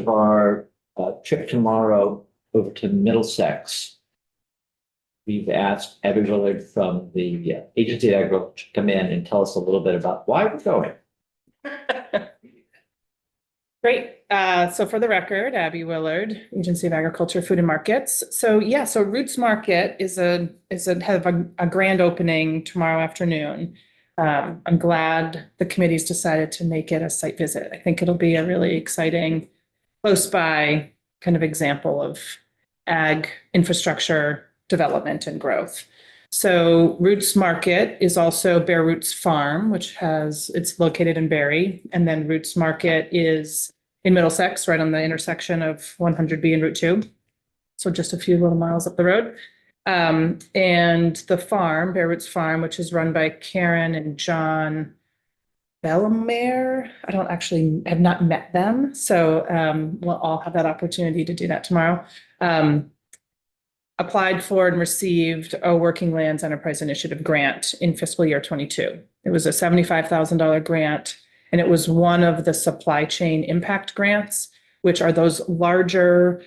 context of our trip tomorrow over to Middlesex, we've asked Abby Willard from the Agency of Agriculture to come in and tell us a little bit about why we're going. Great. So for the record, Abby Willard, Agency of Agriculture, Food and Markets. So Roots Market is a grand opening tomorrow afternoon. I'm glad the committee's decided to make it a site visit. I think it'll be a really exciting, close by kind of example of ag infrastructure development and growth. So Roots Market is also Bare Roots Farm, it's located in Barre, and then Roots Market is in Middlesex, right on the intersection of 100B and Route 2. So just a few little miles up the road. And the farm, Bare Roots Farm, which is run by Karen and John Bellemare. Have not met them. So we'll all have that opportunity to do that tomorrow. Applied for and received a Working Lands Enterprise Initiative grant in fiscal year 22. It was a $75,000 grant, and it was one of the supply chain impact grants, which are those larger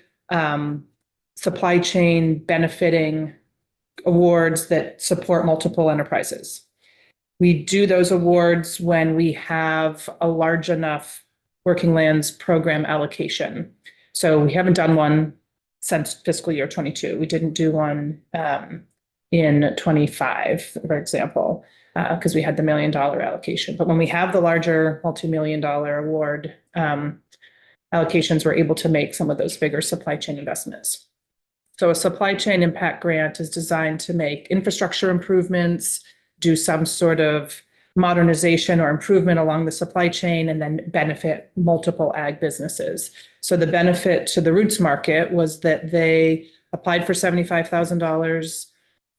supply chain benefiting awards that support multiple enterprises. We do those awards when we have a large enough Working Lands program allocation. So we haven't done one since fiscal year 22. We didn't do one in 25, for example, because we had the $1 million allocation. But when we have the larger multi-million dollar award allocations, we're able to make some of those bigger supply chain investments. So a supply chain impact grant is designed to make infrastructure improvements, do some sort of modernization or improvement along the supply chain, and then benefit multiple ag businesses. So the benefit to the Roots Market was that they applied for $75,000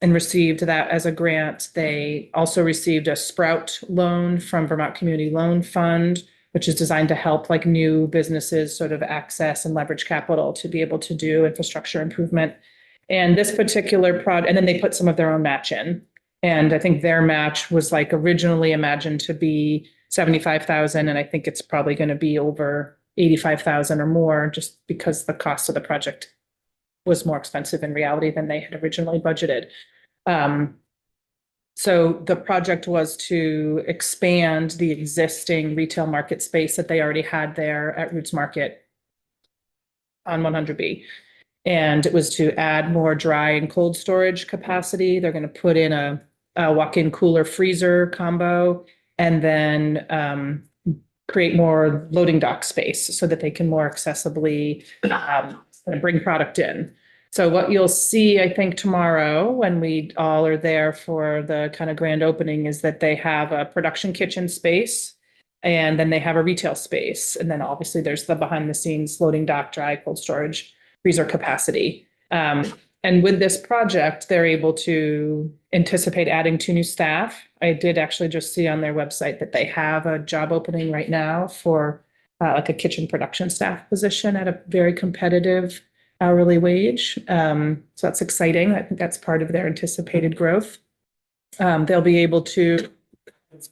and received that as a grant. They also received a Sprout loan from Vermont Community Loan Fund, which is designed to help like new businesses sort of access and leverage capital to be able to do infrastructure improvement. And this particular project, and then they put some of their own match in. And I think their match was like originally imagined to be 75,000. And I think it's probably going to be over 85,000 or more, just because the cost of the project was more expensive in reality than they had originally budgeted. So the project was to expand the existing retail market space that they already had there at Roots Market on 100B. And it was to add more dry and cold storage capacity. They're going to put in a walk-in cooler freezer combo, and then create more loading dock space so that they can more accessibly bring product in. So what you'll see, I think, tomorrow when we all are there for the kind of grand opening is that they have a production kitchen space, and then they have a retail space. And then obviously there's the behind the scenes loading dock, dry, cold storage, freezer capacity. And with this project, they're able to anticipate adding 2 new staff. I did actually just see on their website that they have a job opening right now for like a kitchen production staff position at a very competitive hourly wage. So that's exciting. I think that's part of their anticipated growth. They'll be able to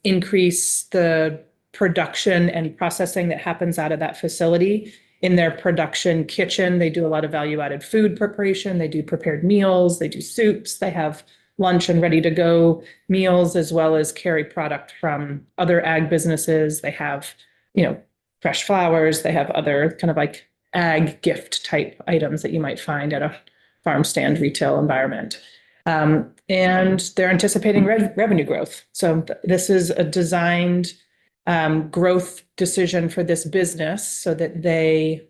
increase the production and processing that happens out of that facility. In their production kitchen, they do a lot of value-added food preparation. They do prepared meals, they do soups, they have lunch and ready-to-go meals, as well as carry product from other ag businesses. They have, fresh flowers. They have other kind of like ag gift type items that you might find at a farm stand retail environment. And they're anticipating revenue growth. So this is a designed growth decision for this business so that they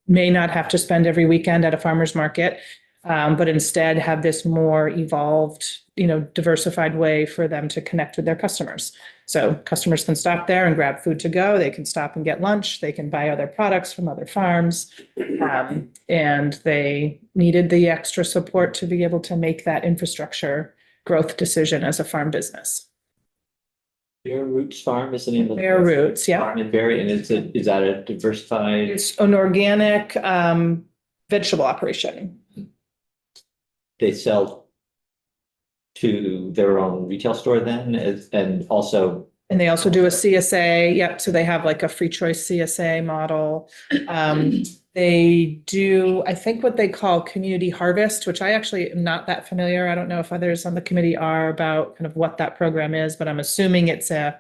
may not have to spend every weekend at a farmer's market, but instead have this more evolved, diversified way for them to connect with their customers. So customers can stop there and grab food to go. They can stop and get lunch. They can buy other products from other farms. And they needed the extra support to be able to make that infrastructure growth decision as a farm business. Bare Roots Farm is the name of the Bare Roots, yeah. farm in Barre, and is that a diversified? It's an organic vegetable operation. They sell to their own retail store then, and also And they also do a CSA. Yep. So they have like a free choice CSA model. They do, I think what they call community harvest, which I actually am not that familiar. I don't know if others on the committee are about kind of what that program is, but I'm assuming it's a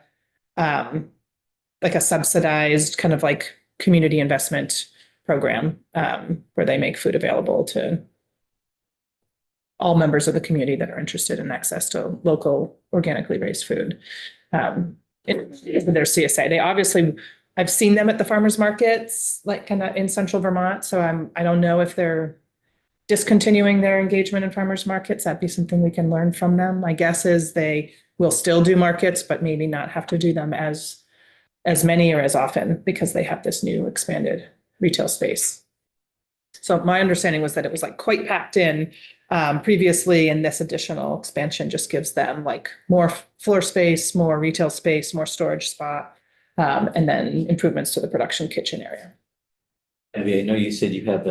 like a subsidized kind of like community investment program where they make food available to all members of the community that are interested in access to local organically raised food. In their CSA, they obviously, I've seen them at the farmers markets, like kind of in central Vermont. So I don't know if they're discontinuing their engagement in farmers markets. That'd be something we can learn from them. My guess is they will still do markets, but maybe not have to do them as many or as often because they have this new expanded retail space. So my understanding was that it was like quite packed in previously, and this additional expansion just gives them like more floor space, more retail space, more storage spot, and then improvements to the production kitchen area. Abby, I know you said you have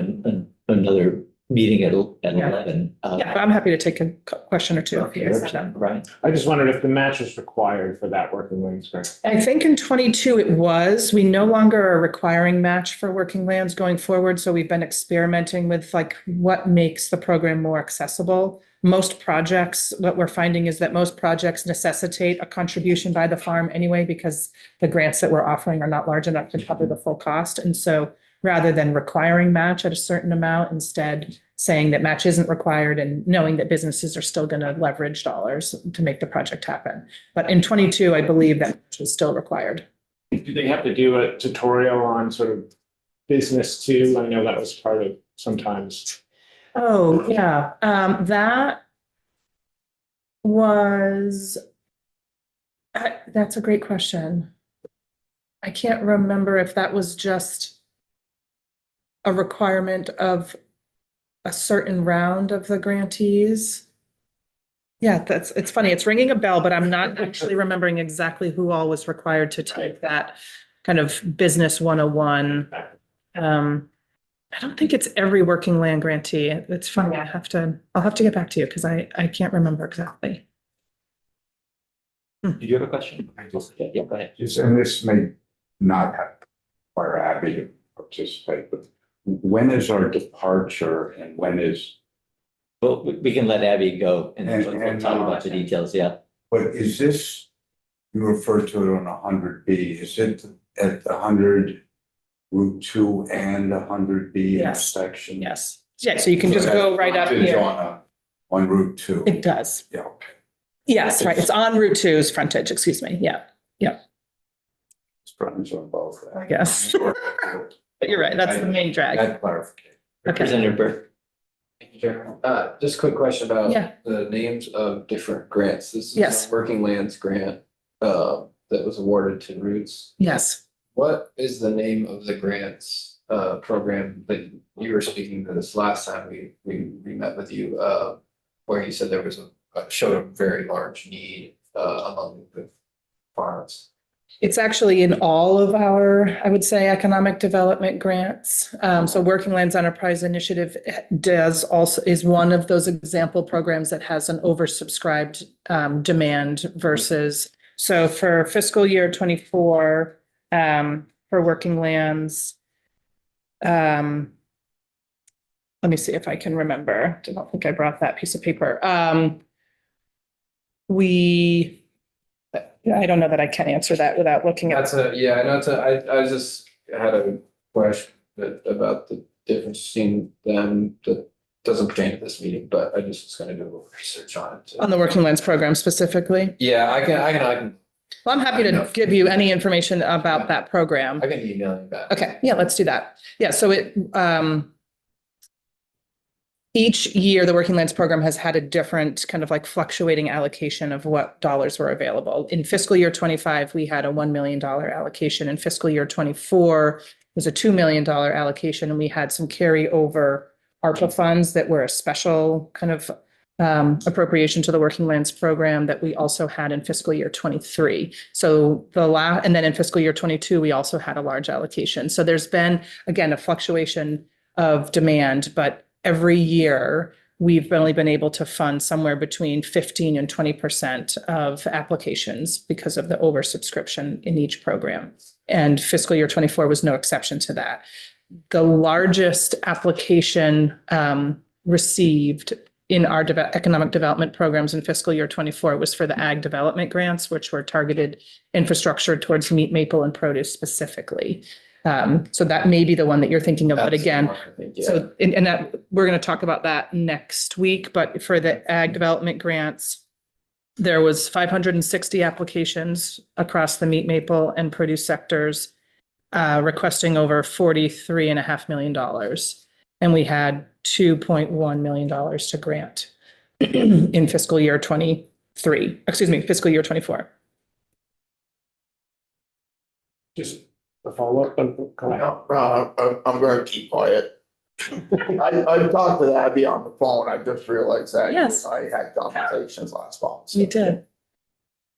another meeting at 11. Yeah, I'm happy to take a question or two. If you guys have them. Right. I just wondered if the match is required for that working lands grant. I think in 22 it was. We no longer are requiring match for working lands going forward. So we've been experimenting with like what makes the program more accessible. Most projects, what we're finding is that most projects necessitate a contribution by the farm anyway, because the grants that we're offering are not large enough to cover the full cost. And so rather than requiring match at a certain amount, instead saying that match isn't required and knowing that businesses are still going to leverage dollars to make the project happen. But in 22, I believe that match was still required. Do they have to do a tutorial on sort of business too? I know that was part of sometimes. Oh, yeah. That was, that's a great question. I can't remember if that was just a requirement of a certain round of the grantees. Yeah, it's funny. It's ringing a bell, but I'm not actually remembering exactly who all was required to take that kind of business 101. I don't think it's every working land grantee. It's funny. I'll have to get back to you because I can't remember exactly. Did you have a question? Yeah, go ahead. Yes, and this may not have require Abby to participate, but when is our departure and when is, Well, we can let Abby go and then we'll talk about the details, yeah. but is this, you refer to it on 100B, is it at the 100 Route 2 and 100B Yes. intersection? Yes. Yeah, so you can just go right up It's here. on Route 2. It does. Yeah, okay. Yes, right. It's on Route 2's frontage, excuse me. Yeah, It's frontage on both. I guess. But you're right. That's the main drag. That clarification. Representative Burke. Thank you, Chairman. Just a quick question about Yeah. the names of different grants. This is Yes. a Working Lands grant that was awarded to Roots. Yes. What is the name of the grants program that you were speaking to this last time we met with you, where you said there was showed a very large need among the farms? It's actually in all of our, I would say, economic development grants. So Working Lands Enterprise Initiative is one of those example programs that has an oversubscribed demand versus. So for fiscal year 24, for Working Lands, let me see if I can remember. I don't think I brought that piece of paper. I don't know that I can answer that without looking at. I just had a question about the difference between them that doesn't pertain to this meeting, but I just was gonna do a little research on it. On the Working Lands program specifically. Yeah, I can Well, I'm happy to give you any information about that program. email you back. Okay, yeah, let's do that. Yeah, so each year, the Working Lands program has had a different kind of like fluctuating allocation of what dollars were available. In fiscal year 25, we had a $1 million allocation. In fiscal year 24, it was a $2 million allocation, and we had some carryover ARPA funds that were a special kind of appropriation to the Working Lands program that we also had in fiscal year 23. So and then in fiscal year 22, we also had a large allocation. So there's been, again, a fluctuation of demand, but every year we've only been able to fund somewhere between 15 and 20% of applications because of the oversubscription in each program. And fiscal year 24 was no exception to that. The largest application received in our economic development programs in fiscal year 24 was for the ag development grants, which were targeted infrastructure towards meat, maple, and produce specifically. So that may be the one that you're thinking of, but That's the again, one I think, yeah. so, and that, we're going to talk about that next week, but for the ag development grants, there was 560 applications across the meat, maple, and produce sectors, requesting over $43.5 million. And we had $2.1 million to grant in fiscal year 23, fiscal year 24. Just a follow-up. I'm gonna keep quiet. I talked to Abby on the phone, I just realized that. Yes. I had conversations last fall. so- You did.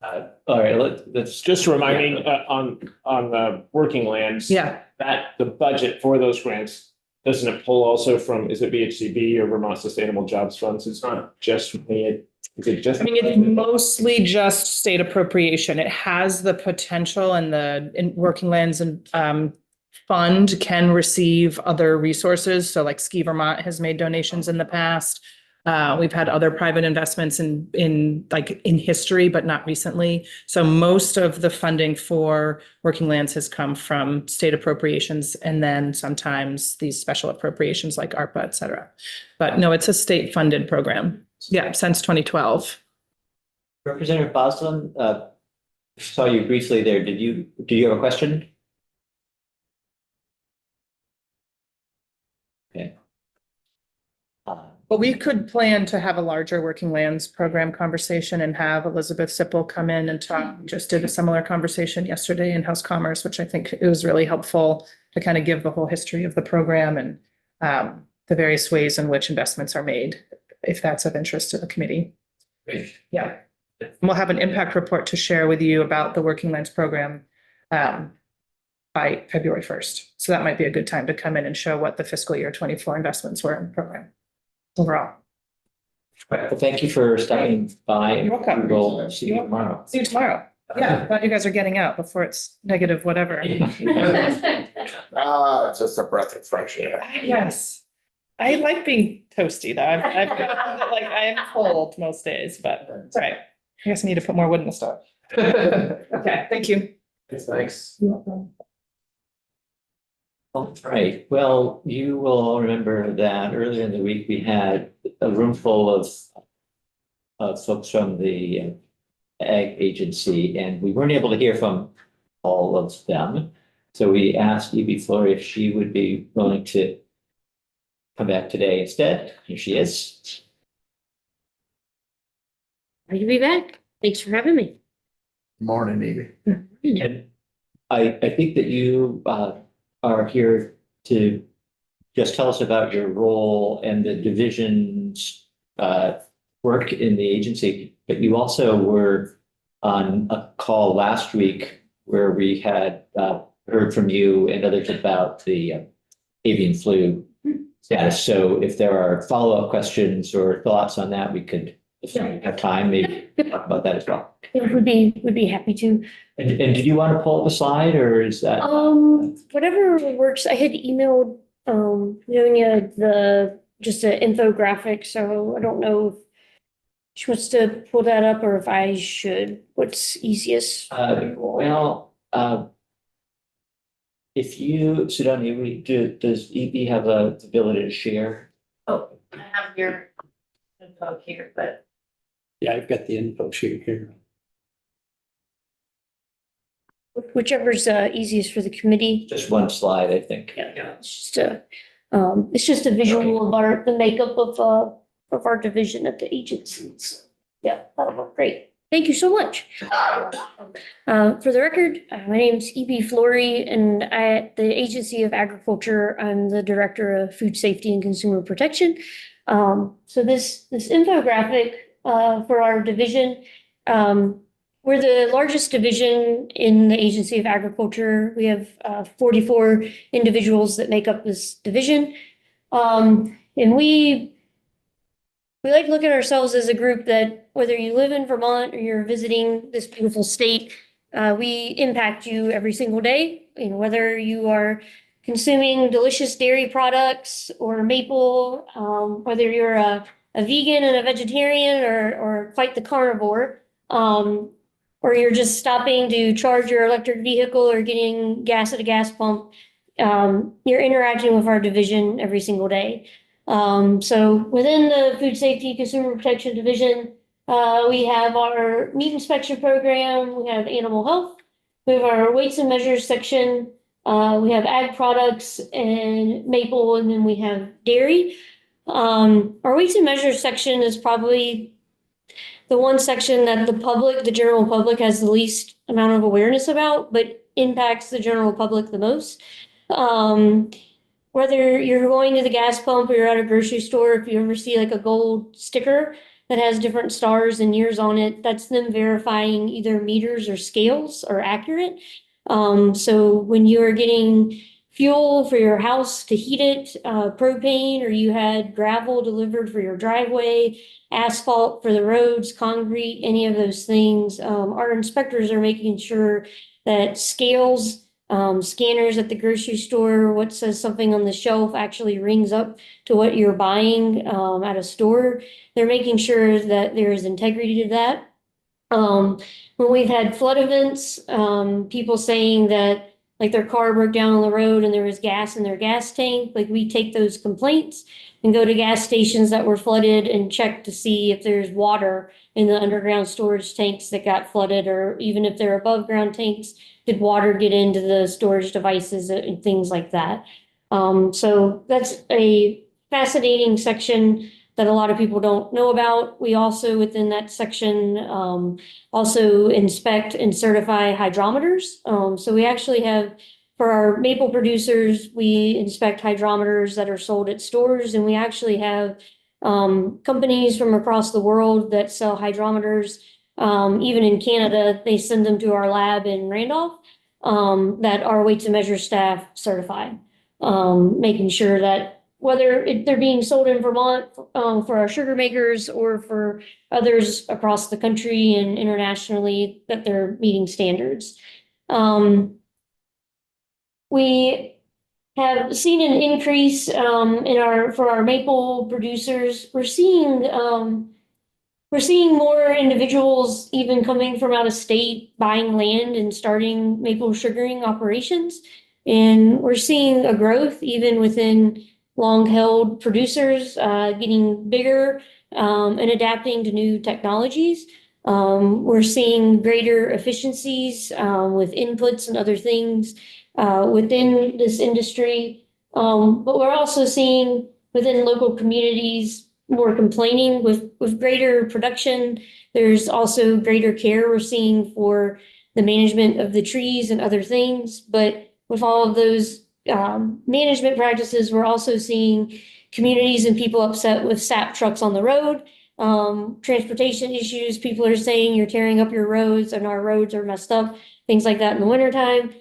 All right, let's. Just reminding, on the working lands. Yeah. That the budget for those grants, doesn't it pull also from, is it VHCB or Vermont Sustainable Jobs Funds? It's not just from the, is it just? I mean, it's mostly just state appropriation. It has the potential and in working lands and fund can receive other resources. So like Ski Vermont has made donations in the past. We've had other private investments in history, but not recently. So most of the funding for working lands has come from state appropriations and then sometimes these special appropriations like ARPA, et cetera. But no, it's a state funded program. Yeah, since 2012. Representative Bosland, saw you briefly there. Do you have a question? Okay. But we could plan to have a larger working lands program conversation and have Elizabeth Sipple come in and talk. Just did a similar conversation yesterday in House Commerce, which I think it was really helpful to kind of give the whole history of the program and the various ways in which investments are made, if that's of interest to the committee. Great. Yeah. And we'll have an impact report to share with you about the working lands program by February 1st. So that might be a good time to come in and show what the fiscal year 24 investments were in the program overall. Well, thank you for stopping by. You're welcome. We'll see you tomorrow. See you tomorrow. Yeah, glad you guys are getting out before it's negative whatever. It's just a breath of fresh air. Yes. I like being toasty though. I've like I am cold most days, but it's all right. I guess I need to put more wood in the stove. Okay, thank you. Thanks. All right, well, you will all remember that earlier in the week, we had a room full of folks from the Ag Agency, and we weren't able to hear from all of them. So we asked Evie Flory if she would be willing to come back today instead. Here she is. Glad to be back. Thanks for having me. Morning, Evie. And I think that you are here to just tell us about your role and the division's work in the agency, but you also were on a call last week where we had heard from you and others about the avian flu status. So if there are follow-up questions or thoughts on that, we could, if we have time, maybe talk about that as well. Yeah, would be happy to. And did you want to pull up a slide or is that? Whatever works. I had emailed Nonia just an infographic, so I don't know if she wants to pull that up or if I should. What's easiest? If you, Sidonia, does EB have the ability to share? Oh, I have your info here, but Yeah, I've got the info sheet here. whichever's easiest for the committee. Just one slide, I think. Yeah, it's just a visual of the makeup of our division at the agency. So, yeah, that'll work great. Thank you so much. For the record, my name's E.B. Flory, and at the Agency of Agriculture, I'm the Director of Food Safety and Consumer Protection. So this infographic for our division, we're the largest division in the Agency of Agriculture. We have 44 individuals that make up this division. And we we like to look at ourselves as a group that whether you live in Vermont or you're visiting this beautiful state, we impact you every single day. You know, whether you are consuming delicious dairy products or maple, whether you're a vegan and a vegetarian or quite the carnivore, or you're just stopping to charge your electric vehicle or getting gas at a gas pump, you're interacting with our division every single day. So within the Food Safety Consumer Protection Division, we have our meat inspection program, we have animal health, we have our weights and measures section, we have ag products and maple, and then we have dairy. Our weights and measures section is probably the one section that the public, the general public, has the least amount of awareness about, but impacts the general public the most. Whether you're going to the gas pump or you're at a grocery store, if you ever see like a gold sticker that has different stars and years on it, that's them verifying either meters or scales are accurate. So when you're getting fuel for your house to heat it, propane, or you had gravel delivered for your driveway, asphalt for the roads, concrete, any of those things, our inspectors are making sure that scales, scanners at the grocery store, what says something on the shelf actually rings up to what you're buying at a store. They're making sure that there is integrity to that. When we've had flood events, people saying that like their car broke down on the road and there was gas in their gas tank, like we take those complaints and go to gas stations that were flooded and check to see if there's water in the underground storage tanks that got flooded, or even if they're above ground tanks, did water get into the storage devices and things like that. So that's a fascinating section that a lot of people don't know about. We also, within that section, also inspect and certify hydrometers. So we actually have, for our maple producers, we inspect hydrometers that are sold at stores, and we actually have companies from across the world that sell hydrometers. Even in Canada, they send them to our lab in Randolph that our weights and measures staff certify, making sure that whether they're being sold in Vermont for our sugar makers or for others across the country and internationally, that they're meeting standards. We have seen an increase in for our maple producers. We're seeing more individuals even coming from out of state buying land and starting maple sugaring operations. And we're seeing a growth even within long-held producers getting bigger and adapting to new technologies. We're seeing greater efficiencies with inputs and other things within this industry. But we're also seeing within local communities more complaining with greater production. There's also greater care we're seeing for the management of the trees and other things. But with all of those management practices, we're also seeing communities and people upset with SAP trucks on the road. Transportation issues, people are saying you're tearing up your roads and our roads are messed up, things like that in the wintertime.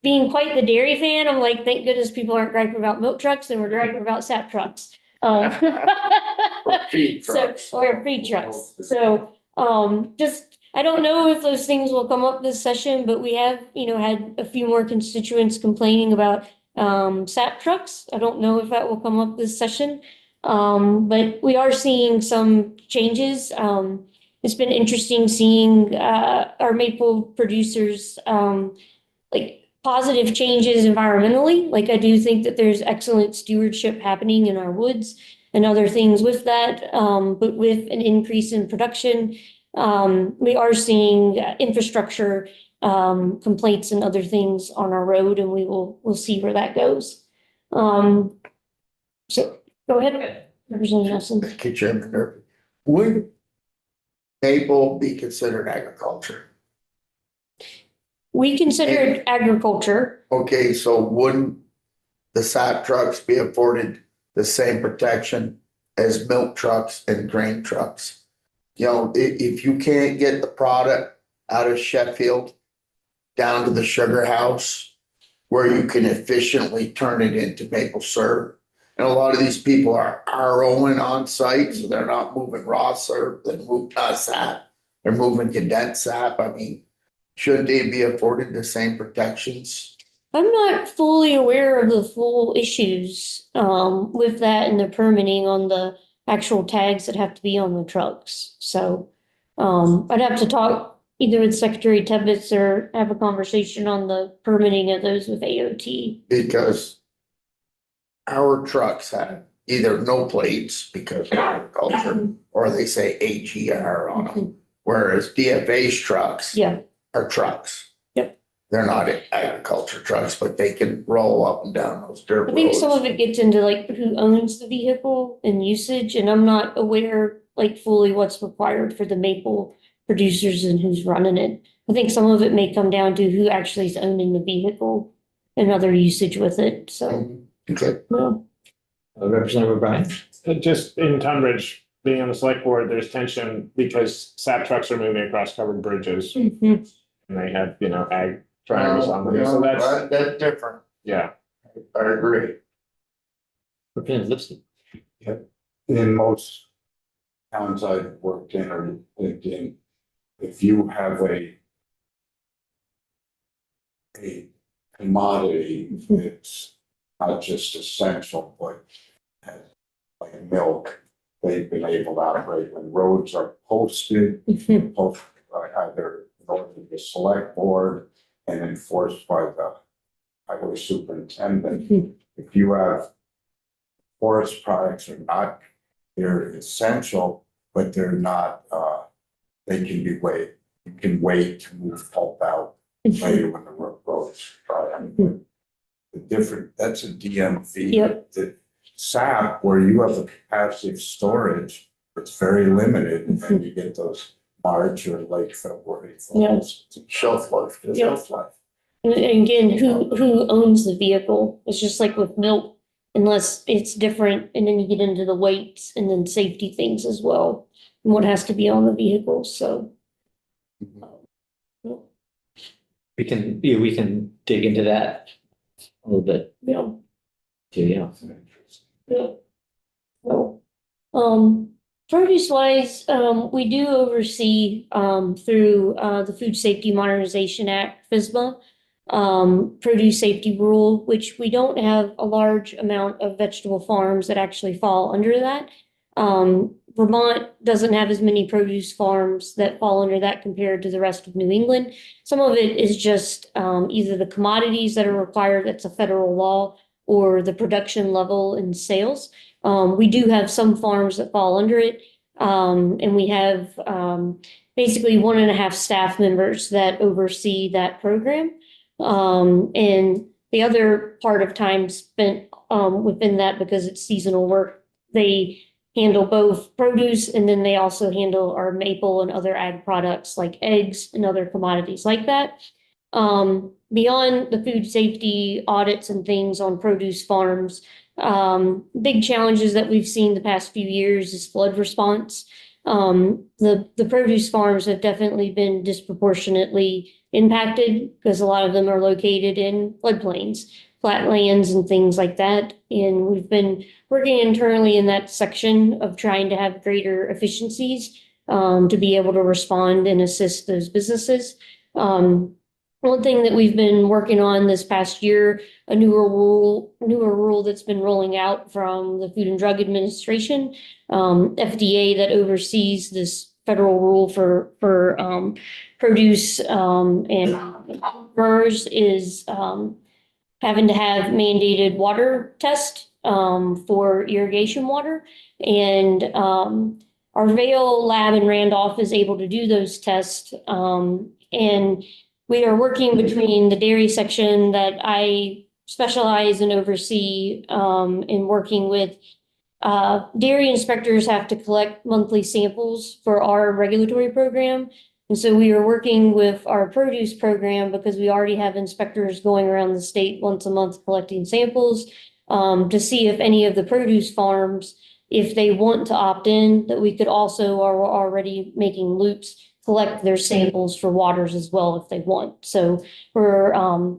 Being quite the dairy fan, I'm like, thank goodness people aren't griping about milk trucks and we're griping about SAP trucks. Feed trucks. Or feed trucks. So just I don't know if those things will come up this session, but we have, had a few more constituents complaining about SAP trucks. I don't know if that will come up this session. But we are seeing some changes. It's been interesting seeing our maple producers like positive changes environmentally. Like I do think that there's excellent stewardship happening in our woods and other things with that. But with an increase in production, we are seeing infrastructure complaints and other things on our road, and we'll see where that goes. So go ahead, Representative Nelson. Thank you, Chairman Murphy. Would maple be considered agriculture? We consider it agriculture. Okay, so wouldn't the SAP trucks be afforded the same protection as milk trucks and grain trucks? If you can't get the product out of Sheffield down to the sugar house where you can efficiently turn it into maple syrup, And a lot of these people are ROing on site, so they're not moving raw syrup, they're moving sap. They're moving condensed sap. I mean, should they be afforded the same protections? I'm not fully aware of the full issues, with that and the permitting on the actual tags that have to be on the trucks. So, I'd have to talk either with Secretary Tebbets or have a conversation on the permitting of those with AOT. Because our trucks have either no plates because of agriculture, or they say AGR on them. Whereas DFA's trucks Yeah, are trucks. Yep. They're not agriculture trucks, but they can roll up and down those dirt I think some roads. of it gets into like who owns the vehicle and usage, and I'm not aware like fully what's required for the maple producers and who's running it. I think some of it may come down to who actually is owning the vehicle and other usage with it, so, Okay. no. Representative O'Brien? Just in Tunbridge, being on the select board, there's tension because SAP trucks are moving across covered bridges and they have, ag drivers on them. So That's different. yeah. I agree. Representative Lipson? In most towns I've worked in or lived in, if you have a commodity, it's not just essential, but like milk, they've been able to operate when roads are posted, both either going to the select board and enforced by the highway superintendent. If you have forest products are not, they're essential, but they're not, they can be wait. You can wait to move pulp out later when the roads dry. The different, that's a DMV. Yep. The SAP, where you have a capacity of storage, it's very limited, and then you get those March or late February. Yes. Shelf life. Yep. And again, who owns the vehicle? It's just like with milk, unless it's different, and then you get into the weights and then safety things as well, and what has to be on the vehicle, so. We can dig into that a little bit Yeah. too, yeah. Yeah. So, produce wise, we do oversee, through, the Food Safety Modernization Act, FSMA, produce safety rule, which we don't have a large amount of vegetable farms that actually fall under that. Vermont doesn't have as many produce farms that fall under that compared to the rest of New England. Some of it is just, either the commodities that are required, that's a federal law, or the production level and sales. We do have some farms that fall under it. And we have, basically 1.5 staff members that oversee that program. And the other part of time spent, within that, because it's seasonal work, they handle both produce, and then they also handle our maple and other ag products like eggs and other commodities like that. Beyond the food safety audits and things on produce farms, big challenges that we've seen the past few years is flood response. The produce farms have definitely been disproportionately impacted because a lot of them are located in floodplains, flatlands and things like that. And we've been working internally in that section of trying to have greater efficiencies, to be able to respond and assist those businesses. One thing that we've been working on this past year, a newer rule that's been rolling out from the Food and Drug Administration, FDA, that oversees this federal rule for produce, and growers, is having to have mandated water test for irrigation water. And our Vail lab in Randolph is able to do those tests. And we are working between the dairy section that I specialize and oversee, in working with dairy inspectors have to collect monthly samples for our regulatory program. And so we are working with our produce program because we already have inspectors going around the state once a month collecting samples, to see if any of the produce farms, if they want to opt in, that we could also, are already making loops, collect their samples for waters as well if they want. So we're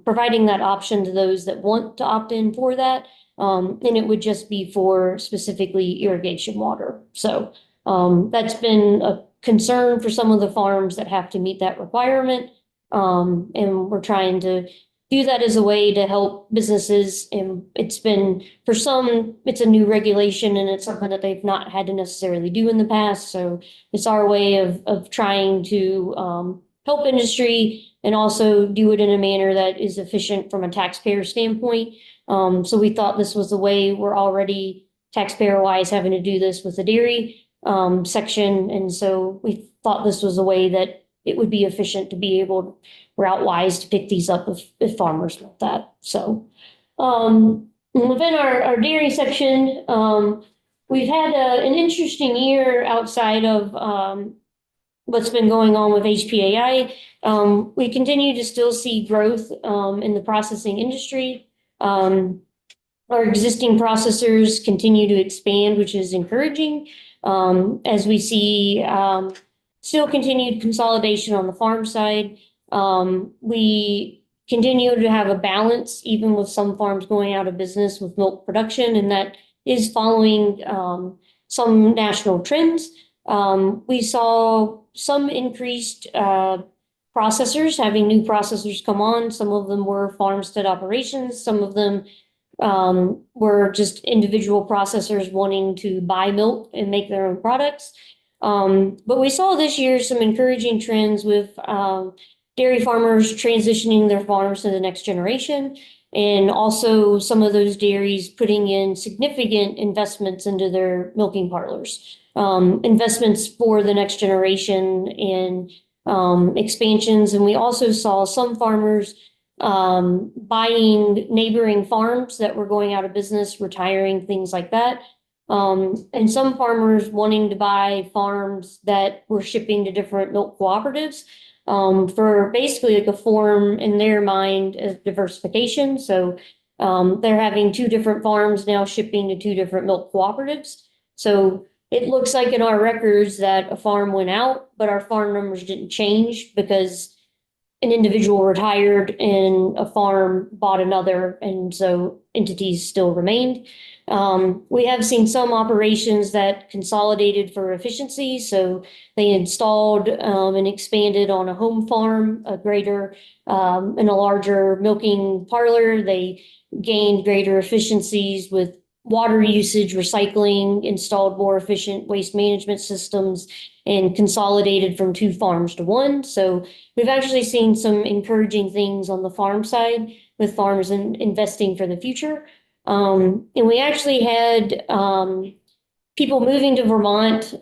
providing that option to those that want to opt in for that. And it would just be for specifically irrigation water. So that's been a concern for some of the farms that have to meet that requirement. And we're trying to do that as a way to help businesses. And it's been, for some, it's a new regulation and it's something that they've not had to necessarily do in the past. So it's our way of trying to help industry and also do it in a manner that is efficient from a taxpayer standpoint. So we thought this was the way. We're already taxpayer-wise having to do this with the dairy section. And so we thought this was a way that it would be efficient to be able, route-wise, to pick these up if farmers want that. So within our dairy section, we've had an interesting year outside of what's been going on with HPAI. We continue to still see growth in the processing industry. Our existing processors continue to expand, which is encouraging, as we see still continued consolidation on the farm side. We continue to have a balance, even with some farms going out of business with milk production, and that is following some national trends. We saw some increased processors, having new processors come on. Some of them were farmstead operations. Some of them were just individual processors wanting to buy milk and make their own products. But we saw this year some encouraging trends with dairy farmers transitioning their farms to the next generation, and also some of those dairies putting in significant investments into their milking parlors. Investments for the next generation and expansions. And we also saw some farmers buying neighboring farms that were going out of business, retiring, things like that. And some farmers wanting to buy farms that were shipping to different milk cooperatives for basically like a form in their mind of diversification. So they're having 2 different farms now shipping to 2 different milk cooperatives. So it looks like in our records that a farm went out, but our farm numbers didn't change because an individual retired and a farm bought another, and so entities still remained. We have seen some operations that consolidated for efficiency, so they installed and expanded on a home farm, a greater and a larger milking parlor. They gained greater efficiencies with water usage, recycling, installed more efficient waste management systems, and consolidated from 2 farms to 1. So we've actually seen some encouraging things on the farm side with farmers investing for the future. And we actually had people moving to Vermont,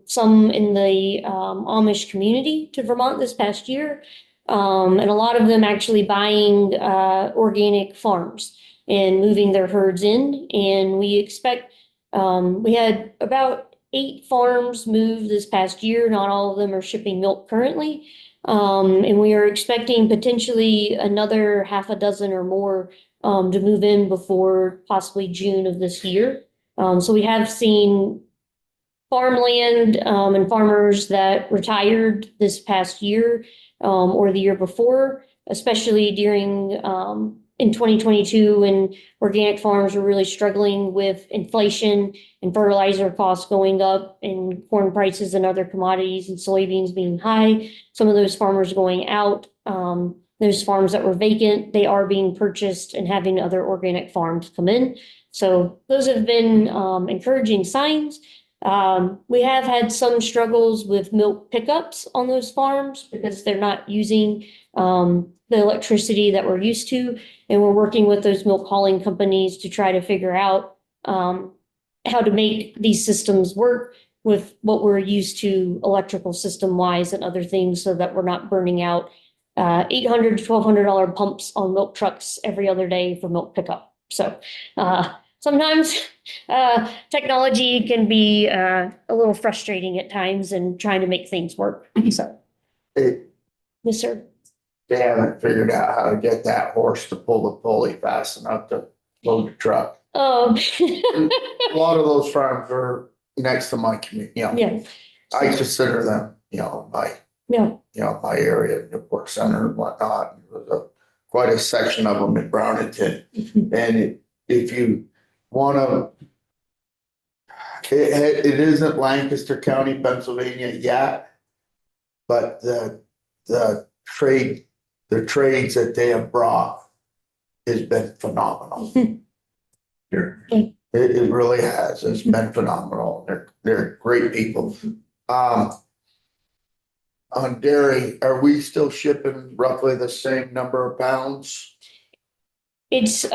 some in the Amish community to Vermont this past year, and a lot of them actually buying organic farms and moving their herds in. And we expect, we had about 8 farms move this past year. Not all of them are shipping milk currently. And we are expecting potentially another half a dozen or more to move in before possibly June of this year. So we have seen farmland and farmers that retired this past year or the year before, especially during in 2022, when organic farms were really struggling with inflation and fertilizer costs going up and corn prices and other commodities and soybeans being high. Some of those farmers going out, those farms that were vacant, they are being purchased and having other organic farms come in. So those have been encouraging signs. We have had some struggles with milk pickups on those farms because they're not using the electricity that we're used to. And we're working with those milk hauling companies to try to figure out how to make these systems work with what we're used to electrical system wise and other things, so that we're not burning out $800 to $1,200 pumps on milk trucks every other day for milk pickup. So sometimes technology can be a little frustrating at times and trying to make things work. So, yes, sir. They haven't figured out how to get that horse to pull the pulley fast enough to load the truck. Oh. A lot of those farms are next to my community, Yeah. I consider them, my area, Newport Center and whatnot. There's quite a section of them in Brownington. And if you wanna. It isn't Lancaster County, Pennsylvania yet. But the trades that they have brought has been phenomenal. It really has. It's been phenomenal. They're great people. On dairy, are we still shipping roughly the same number of pounds? It's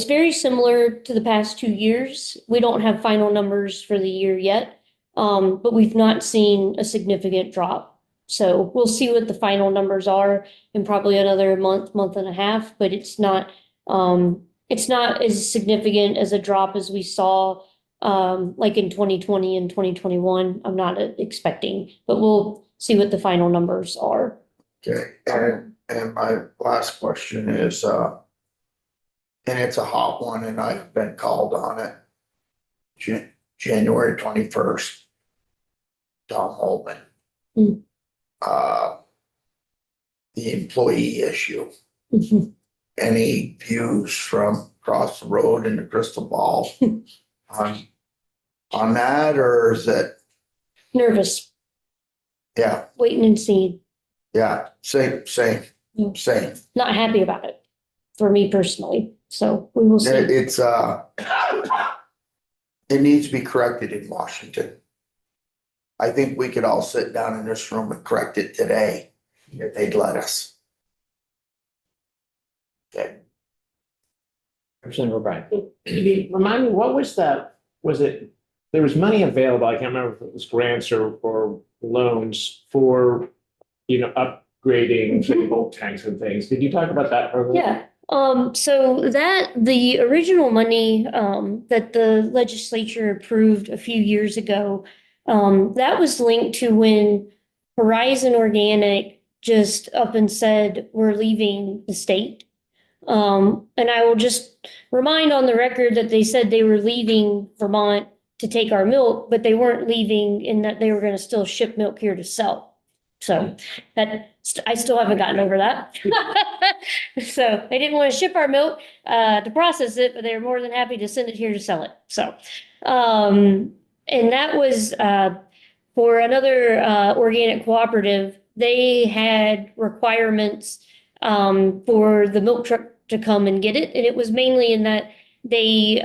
very similar to the past 2 years. We don't have final numbers for the year yet. But we've not seen a significant drop. So we'll see what the final numbers are in probably another month and a half, but it's not as significant as a drop as we saw like in 2020 and 2021. I'm not expecting, but we'll see what the final numbers are. Okay, and my last question is, and it's a hot one and I've been called on it. January 21st. Tom Holman. Mm. The employee issue. Mhm. Any views from across the road in the crystal ball on that, or is it, Nervous, yeah, waiting and seeing, yeah, same. not happy about it for me personally. So we will see. It's it needs to be corrected in Washington. I think we could all sit down in this room and correct it today if they'd let us. Okay. Representative O'Brien. Remind me, what was that? Was it, there was money available, I can't remember if it was grants or loans for, upgrading bulk tanks and things. Did you talk about that program? Yeah, so that the original money that the legislature approved a few years ago, that was linked to when Horizon Organic just up and said, we're leaving the state. And I will just remind on the record that they said they were leaving Vermont to take our milk, but they weren't leaving in that they were going to still ship milk here to sell. So that I still haven't gotten over that. So they didn't want to ship our milk to process it, but they were more than happy to send it here to sell it. So, and that was for another organic cooperative. They had requirements for the milk truck to come and get it, and it was mainly in that they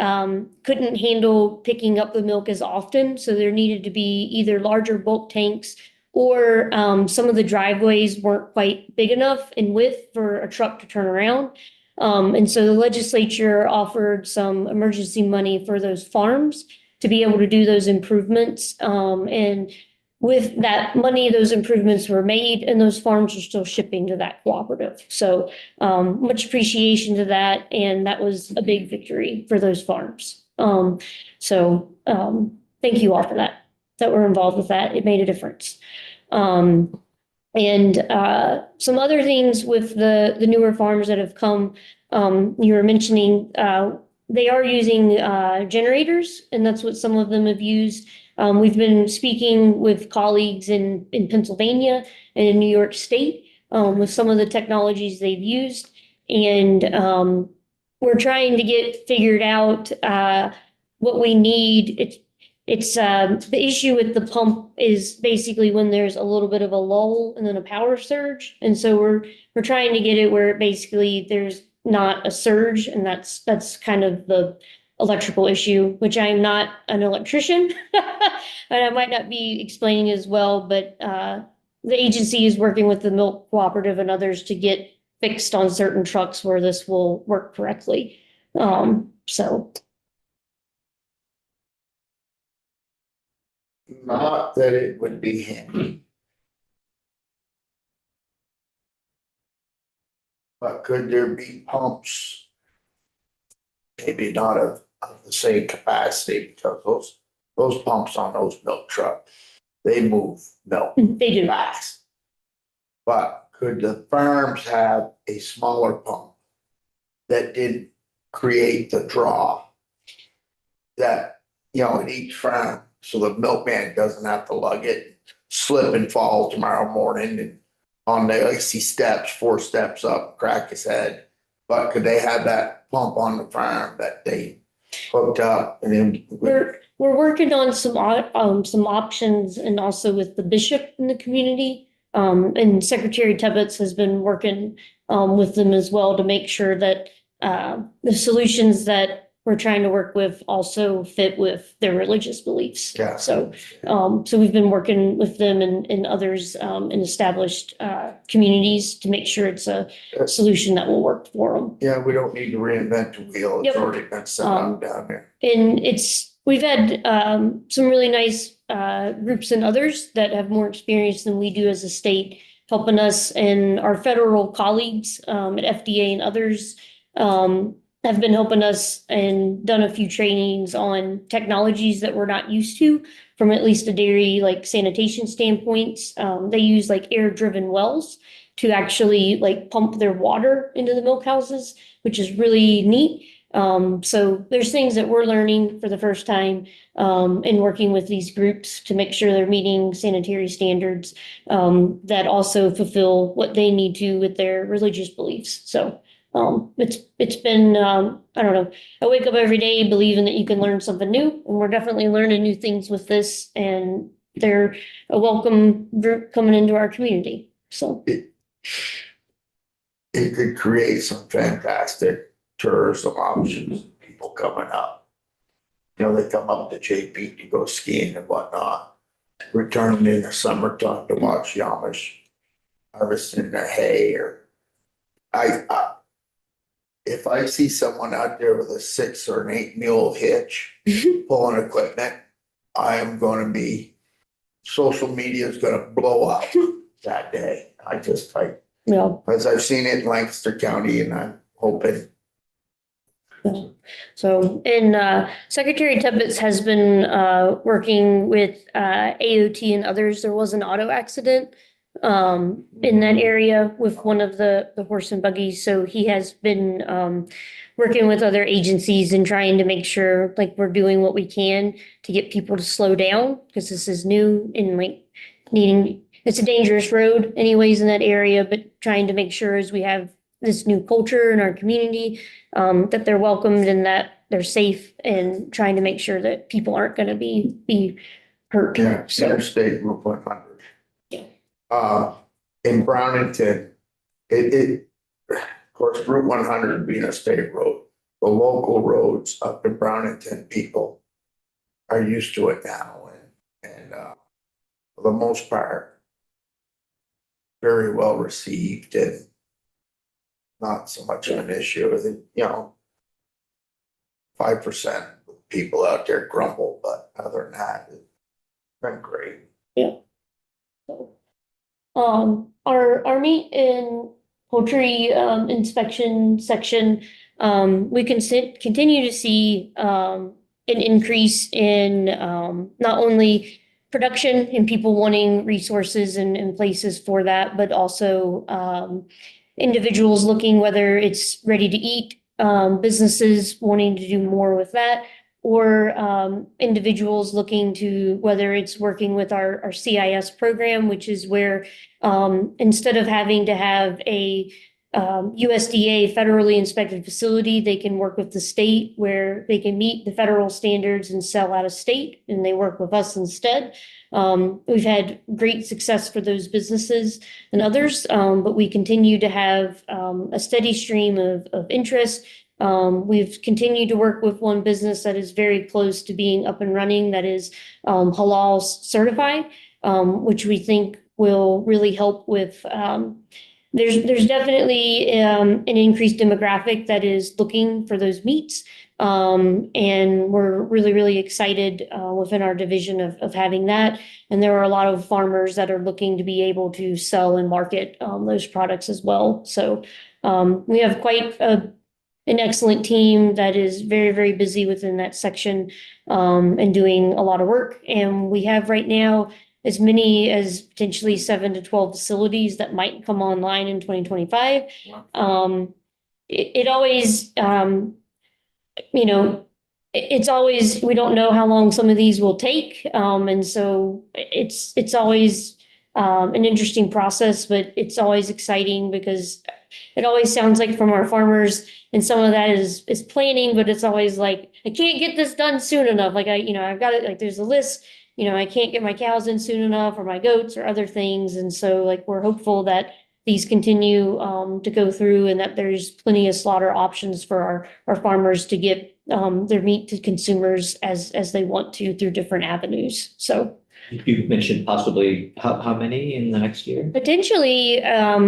couldn't handle picking up the milk as often, so there needed to be either larger bulk tanks or some of the driveways weren't quite big enough in width for a truck to turn around. And so the legislature offered some emergency money for those farms to be able to do those improvements. And with that money, those improvements were made and those farms are still shipping to that cooperative. So much appreciation to that. And that was a big victory for those farms. So thank you all for that were involved with that. It made a difference. And some other things with the newer farms that have come, you were mentioning, they are using generators, and that's what some of them have used. We've been speaking with colleagues in Pennsylvania and in New York State with some of the technologies they've used. And we're trying to get figured out what we need. It's the issue with the pump is basically when there's a little bit of a lull and then a power surge. And so we're trying to get it where basically there's not a surge, and that's kind of the electrical issue, which I'm not an electrician and I might not be explaining as well, but the agency is working with the milk cooperative and others to get fixed on certain trucks where this will work correctly. So. Not that it would be handy. But could there be pumps? Maybe not of the same capacity, because those pumps on those milk trucks, they move milk They do. fast. But could the farms have a smaller pump that didn't create the draw? That, in each farm, so the milkman doesn't have to lug it, slip and fall tomorrow morning and on the icy steps, 4 steps up, crack his head. But could they have that pump on the farm that they hooked up and then? We're working on some options and also with the bishop in the community. And Secretary Tibbetts has been working, with them as well to make sure that, the solutions that we're trying to work with also fit with their religious beliefs. Yeah. So we've been working with them and others, in established, communities to make sure it's a solution that will work for them. Yeah, we don't need to reinvent the wheel. It's Yep. already been set up down there. And we've had some really nice groups and others that have more experience than we do as a state, helping us, and our federal colleagues at FDA and others have been helping us and done a few trainings on technologies that we're not used to from at least a dairy like sanitation standpoints. They use like air-driven wells to actually like pump their water into the milk houses, which is really neat. So there's things that we're learning for the first time, in working with these groups to make sure they're meeting sanitary standards, that also fulfill what they need to with their religious beliefs. So, it's been, I don't know, I wake up every day believing that you can learn something new, and we're definitely learning new things with this, and they're a welcome group coming into our community. So. It could create some fantastic tourism options, people coming up. You know, they come up to JP to go skiing and whatnot, returning in the summertime to watch Amish harvesting their hay or if I see someone out there with a 6 or an 8 mule hitch pulling equipment, I am gonna be, social media is gonna blow up that day. Yeah. As I've seen it in Lancaster County, and I'm hoping. So, and Secretary Tibbetts has been working with AOT and others. There was an auto accident in that area with one of the horse and buggies. So he has been working with other agencies and trying to make sure like we're doing what we can to get people to slow down, because this is new and like needing, it's a dangerous road anyways in that area, but trying to make sure as we have this new culture in our community, that they're welcomed and that they're safe, and trying to make sure that people aren't gonna be hurt. Yeah, So, Interstate Route 100. Yeah. In Brownington, of course, Route 100 being a state road, the local roads up in Brownington, people are used to it now, and for the most part, very well received and not so much of an issue. You know, 5% of people out there grumble, but other than that, it's been great. So, our meat and poultry inspection section, we can continue to see an increase in not only production and people wanting resources and places for that, but also individuals looking whether it's ready to eat, businesses wanting to do more with that, or individuals looking to whether it's working with our CIS program, which is where instead of having to have a USDA federally inspected facility, they can work with the state where they can meet the federal standards and sell out of state, and they work with us instead. We've had great success for those businesses and others, but we continue to have a steady stream of interest. We've continued to work with one business that is very close to being up and running, that is halal certified, which we think will really help with there's definitely an increased demographic that is looking for those meats. And we're really, really excited within our division of having that. And there are a lot of farmers that are looking to be able to sell and market those products as well. So we have quite an excellent team that is very, very busy within that section and doing a lot of work. And we have right now as many as potentially 7 to 12 facilities that might come online in 2025. It always, you know, it's always, we don't know how long some of these will take. And so it's always an interesting process, but it's always exciting because it always sounds like from our farmers, and some of that is planning, but it's always like, I can't get this done soon enough. Like I've got it, like there's a list, I can't get my cows in soon enough or my goats or other things. And so like, we're hopeful that these continue to go through and that there's plenty of slaughter options for our farmers to get their meat to consumers as they want to through different avenues. So You mentioned possibly how many in the next year? potentially,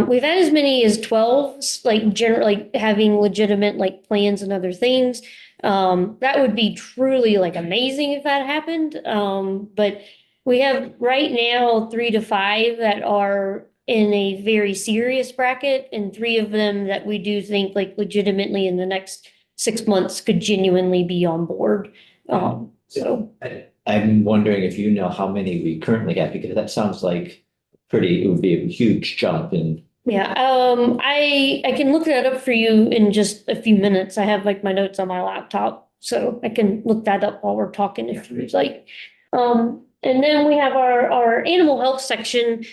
we've had as many as 12, like like having legitimate like plans and other things. That would be truly like amazing if that happened. But we have right now 3 to 5 that are in a very serious bracket, and 3 of them that we do think like legitimately in the next 6 months could genuinely be on board. So. I'm wondering if you know how many we currently have, because that sounds like it would be a huge jump in. Yeah, I can look that up for you in just a few minutes. I have like my notes on my laptop, so I can look that up while we're talking if you'd like. And then we have our animal health section,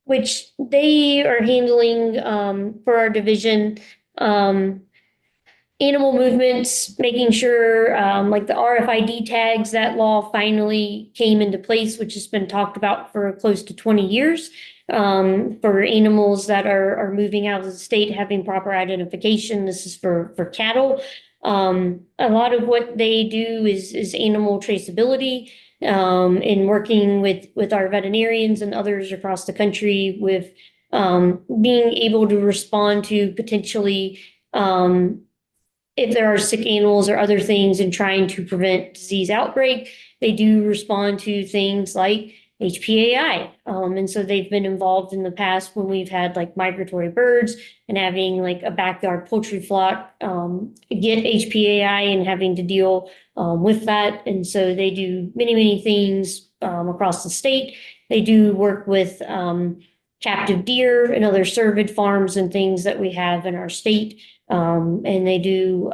which they are handling for our division. Animal movements, making sure like the RFID tags, that law finally came into place, which has been talked about for close to 20 years. For animals that are moving out of the state, having proper identification. This is for cattle. A lot of what they do is animal traceability, in working with our veterinarians and others across the country with being able to respond to potentially if there are sick animals or other things and trying to prevent disease outbreak. They do respond to things like HPAI. And so they've been involved in the past when we've had like migratory birds and having like a backyard poultry flock get HPAI and having to deal with that. And so they do many, many things across the state. They do work with captive deer and other cervid farms and things that we have in our state. And they do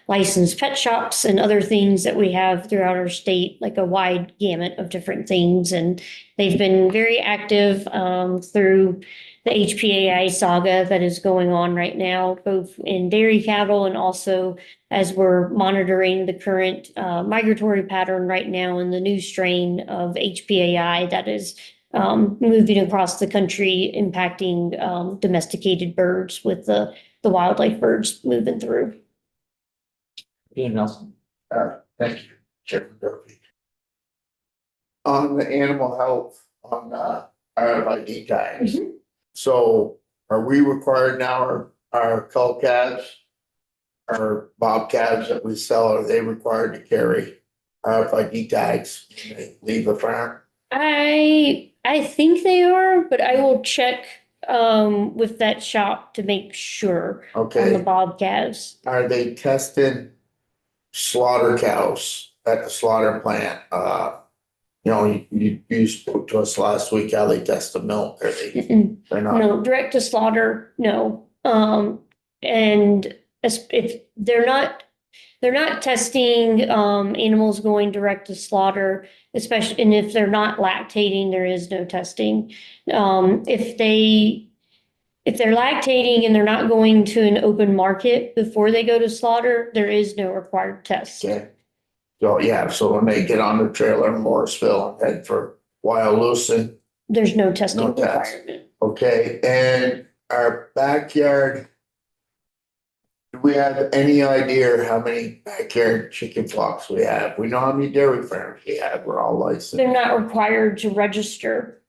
licensed pet shops and other things that we have throughout our state, like a wide gamut of different things. And they've been very active through the HPAI saga that is going on right now, both in dairy cattle and also as we're monitoring the current migratory pattern right now in the new strain of HPAI that is moving across the country, impacting domesticated birds with the wildlife birds moving through. Ian Nelson. Thank you, Chairman Duffy. On the animal health, on RFID tags. So are we required now, our cull calves, our bobcats that we sell, are they required to carry RFID tags when they leave the farm? I think they are, but I will check with that shop to make sure on the Okay, bobcats. are they testing slaughter cows at the slaughter plant? You spoke to us last week how they test the milk, are they? They're not. No, direct to slaughter, no. And if they're not testing animals going direct to slaughter, especially, and if they're not lactating, there is no testing. If they're lactating and they're not going to an open market before they go to slaughter, there is no required test. Okay. So, yeah, so when they get on the trailer in Morrisville and head for Wyalusing, There's no testing No test. requirement. okay, and our backyard. Do we have any idea how many backyard chicken flocks we have? We know how many dairy farms we have, we're all licensed. They're not required to register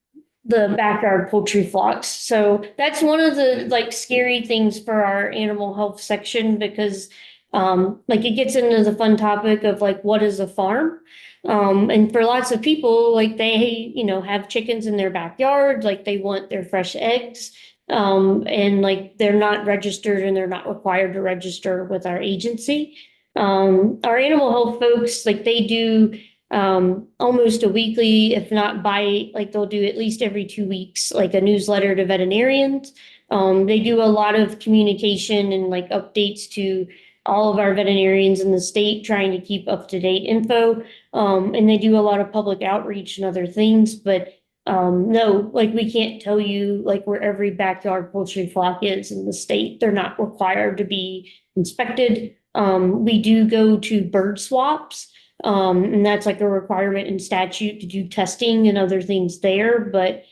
the backyard poultry flocks. So that's one of the like scary things for our animal health section because like it gets into the fun topic of like, what is a farm? And for lots of people, like they, have chickens in their backyard, like they want their fresh eggs. And like they're not registered and they're not required to register with our agency. Our animal health folks, like they do almost a weekly, if not like they'll do at least every 2 weeks, like a newsletter to veterinarians. They do a lot of communication and like updates to all of our veterinarians in the state, trying to keep up to date info. And they do a lot of public outreach and other things, but no, like we can't tell you like where every backyard poultry flock is in the state. They're not required to be inspected. We do go to bird swaps. And that's like a requirement in statute to do testing and other things there, but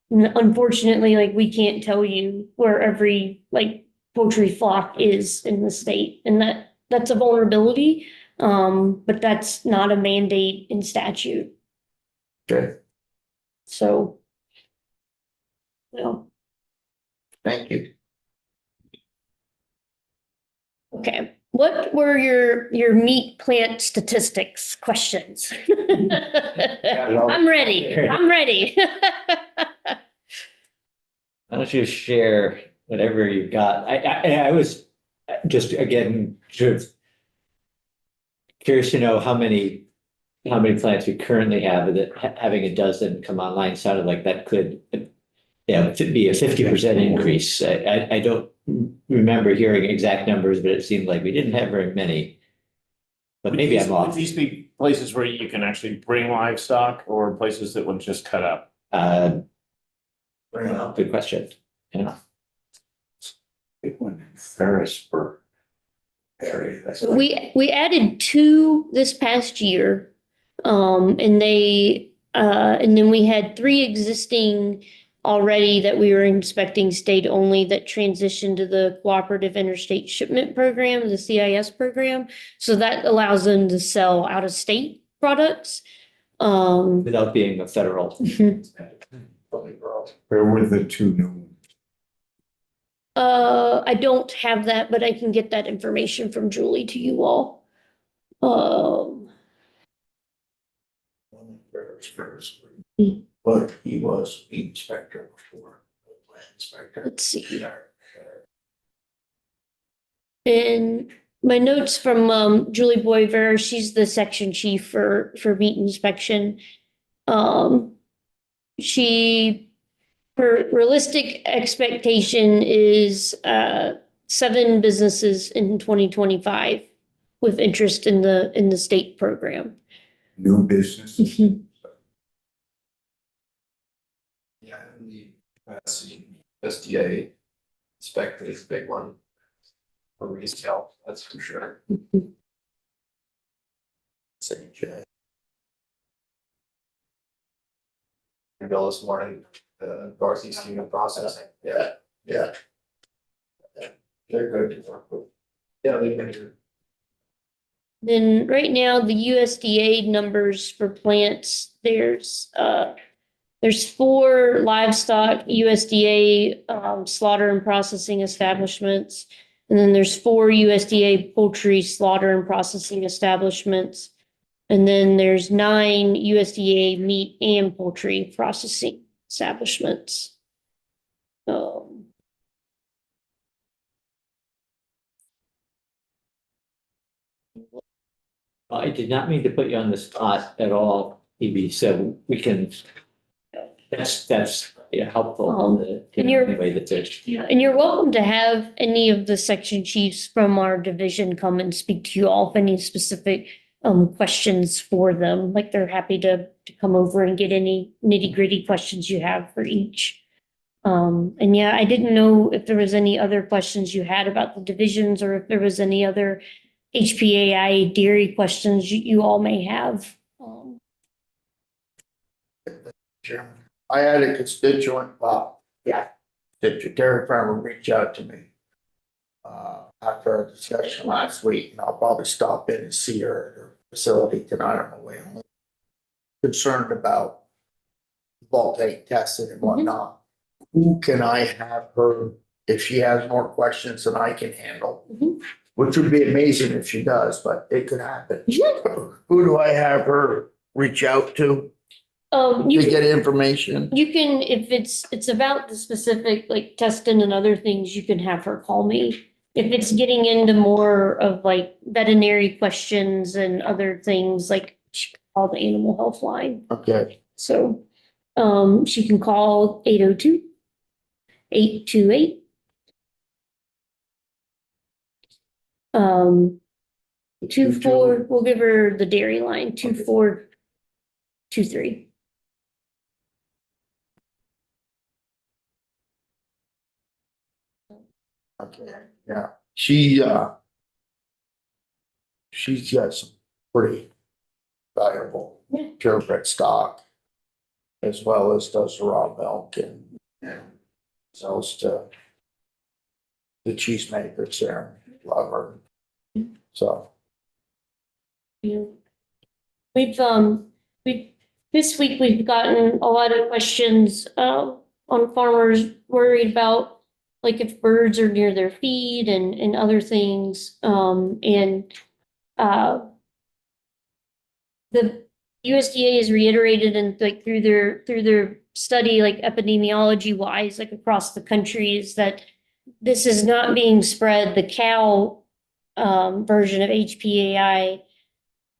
unfortunately, like we can't tell you where every like poultry flock is in the state, and that's a vulnerability. But that's not a mandate in statute. Okay, So, no, thank you. okay. What were your meat plant statistics questions? I'm ready. I'm ready. Why don't you share whatever you've got? I was just, again, sort of curious to know how many plants we currently have, that having a dozen come online sounded like that could, be a 50% increase. I don't remember hearing exact numbers, but it seemed like we didn't have very many. But maybe I'm Would off. these be places where you can actually bring livestock or places that would just cut up? Good question. Yeah. It went in Ferrisburg area. That's We added 2 this past year. And then we had 3 existing already that we were inspecting state only that transitioned to the Cooperative Interstate Shipment Program, the CIS program. So that allows them to sell out of state products. Without being a federal. Where were the 2 new ones? I don't have that, but I can get that information from Julie to you all. One in Ferrisburg. But he was the inspector before, plant inspector. Let's see. And my notes from Julie Boyver, she's the section chief for meat inspection. Her realistic expectation is 7 businesses in 2025 with interest in the state program. New business? Yeah, and the SDA inspector is a big one. For resale, that's for sure. St. J. Bill this morning, the Northeast Human Processing, yeah, Yeah. They're good to work with. yeah, they've been here. Then right now, the USDA numbers for plants, there's 4 livestock USDA slaughter and processing establishments. And then there's 4 USDA poultry slaughter and processing establishments. And then there's 9 USDA meat and poultry processing establishments. I did not mean to put you on the spot at all, Evie, so we can, that's helpful. And you're- the way that there's. Yeah, and you're welcome to have any of the section chiefs from our division come and speak to you all if any specific questions for them. Like they're happy to come over and get any nitty-gritty questions you have for each. And yeah, I didn't know if there was any other questions you had about the divisions or if there was any other HPAI dairy questions you all may have. Chairman, I had a constituent, the dairy farmer reach out to me. After our discussion last week, and I'll probably stop in and see her at her facility tonight on my way home. Concerned about voltaic testing and whatnot. Who can I have her, if she has more questions than I can handle? Mhm. Which would be amazing if she does, but it could happen. Who do I have her reach out to You to get information? You can, if it's about the specific like testing and other things, you can have her call me. If it's getting into more of like veterinary questions and other things, like she can call the animal health line. Okay, So, she can call 802-828. 24, we'll give her the dairy line, 2423. Yeah, she's got some pretty valuable purebred stock, as well as does the raw milk and sells to the cheesemakers there, love her. So, Yeah. We, this week we've gotten a lot of questions, on farmers worried about like if birds are near their feed and other things, the USDA has reiterated and like through their study, like epidemiology wise, like across the country, is that this is not being spread, the cow version of HPAI